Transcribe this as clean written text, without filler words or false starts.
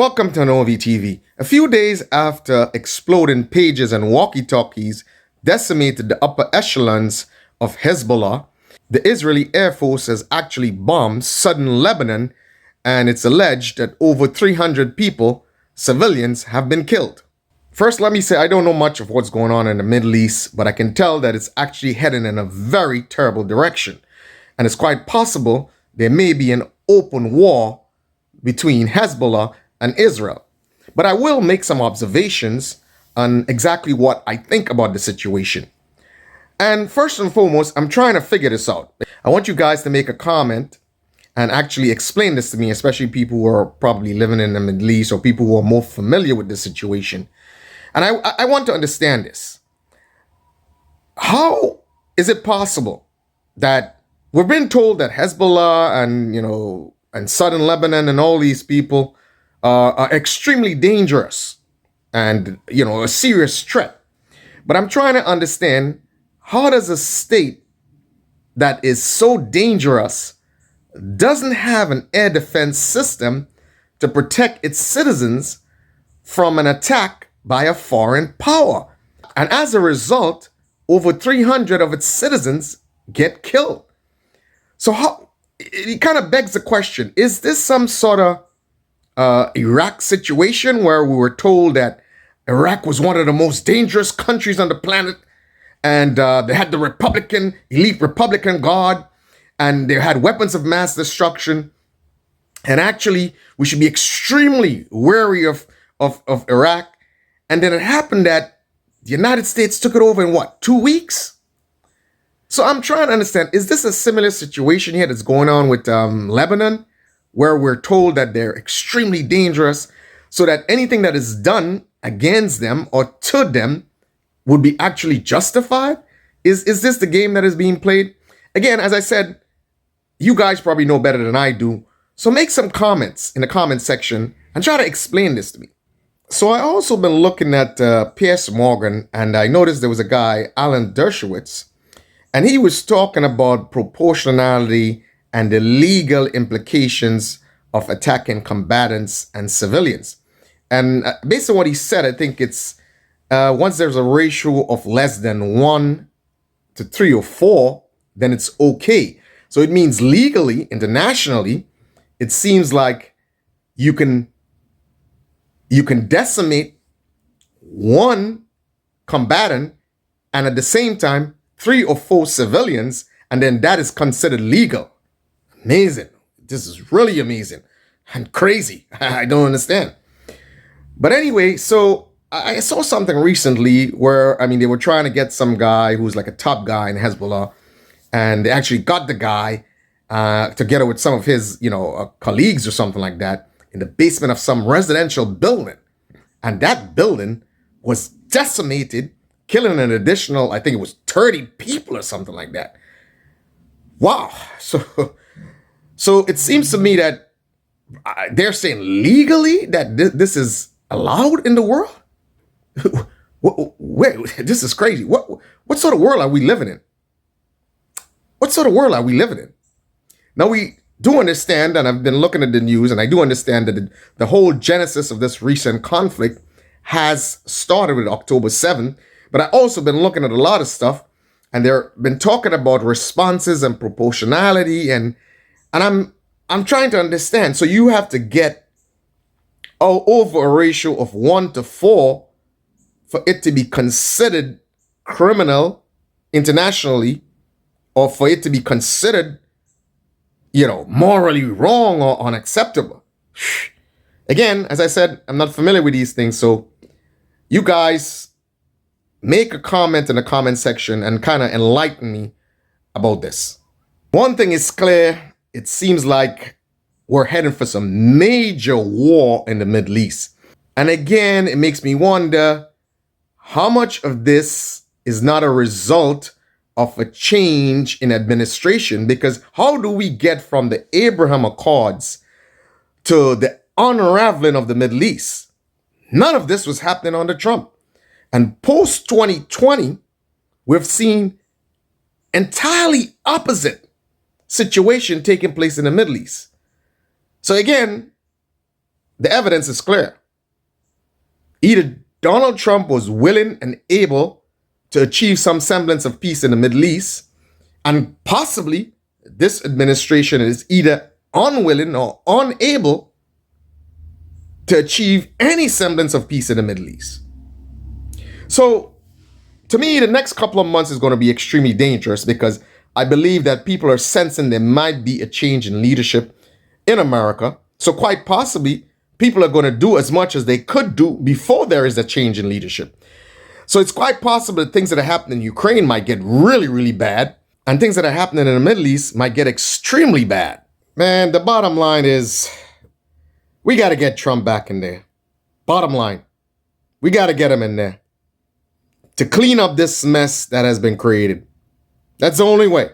Welcome to Novi TV. A few days after exploding pages and walkie-talkies decimated the upper echelons of Hezbollah, the Israeli Air Force has actually bombed southern Lebanon, and it's alleged that over 300 people, civilians, have been killed. First, let me say I don't know much of what's going on in the Middle East, but I can tell that it's actually heading in a very terrible direction. And it's quite possible there may be an open war between Hezbollah and Israel. But I will make some observations on exactly what I think about the situation. And first and foremost, I'm trying to figure this out. I want you guys to make a comment and actually explain this to me, especially people who are probably living in the Middle East or people who are more familiar with the situation. And I want to understand this. How is it possible that we've been told that Hezbollah and southern Lebanon and all these people are extremely dangerous and, a serious threat. But I'm trying to understand, how does a state that is so dangerous doesn't have an air defense system to protect its citizens from an attack by a foreign power? And as a result, over 300 of its citizens get killed. So it kind of begs the question, is this some sort of Iraq situation where we were told that Iraq was one of the most dangerous countries on the planet, and they had the elite Republican Guard, and they had weapons of mass destruction, and actually we should be extremely wary of Iraq, and then it happened that the United States took it over in 2 weeks? So I'm trying to understand, is this a similar situation here that's going on with Lebanon, where we're told that they're extremely dangerous, so that anything that is done against them or to them would be actually justified? Is this the game that is being played? Again, as I said, you guys probably know better than I do, so make some comments in the comment section and try to explain this to me. So I also been looking at Piers Morgan, and I noticed there was a guy, Alan Dershowitz, and he was talking about proportionality and the legal implications of attacking combatants and civilians. And based on what he said, I think it's once there's a ratio of less than 1 to 3 or 4, then it's okay. So it means legally, internationally, it seems like you can decimate one combatant and at the same time 3 or 4 civilians, and then that is considered legal. Amazing. This is really amazing and crazy. I don't understand. But anyway, so I saw something recently where, they were trying to get some guy who's like a top guy in Hezbollah, and they actually got the guy together with some of his, colleagues or something like that in the basement of some residential building. And that building was decimated, killing an additional, I think it was 30 people or something like that. Wow. So it seems to me that they're saying legally that this is allowed in the world? Wait, this is crazy. What sort of world are we living in? What sort of world are we living in? Now, we do understand, and I've been looking at the news, and I do understand that the whole genesis of this recent conflict has started with October 7th, but I've also been looking at a lot of stuff, and they've been talking about responses and proportionality, and I'm trying to understand. So you have to get over a ratio of 1 to 4 for it to be considered criminal internationally, or for it to be considered, morally wrong or unacceptable. Again, as I said, I'm not familiar with these things, so you guys make a comment in the comment section and kind of enlighten me about this. One thing is clear. It seems like we're heading for some major war in the Middle East. And again, it makes me wonder how much of this is not a result of a change in administration, because how do we get from the Abraham Accords to the unraveling of the Middle East? None of this was happening under Trump. And post 2020, we've seen entirely opposite situation taking place in the Middle East. So again, The evidence is clear. Either Donald Trump was willing and able to achieve some semblance of peace in the Middle East, and possibly this administration is either unwilling or unable to achieve any semblance of peace in the Middle East. So, to me, the next couple of months is going to be extremely dangerous because I believe that people are sensing there might be a change in leadership in America. So quite possibly, people are going to do as much as they could do before there is a change in leadership. So it's quite possible that things that are happening in Ukraine might get really, really bad, and things that are happening in the Middle East might get extremely bad. Man, the bottom line is we got to get Trump back in there. Bottom line, we got to get him in there to clean up this mess that has been created. That's the only way.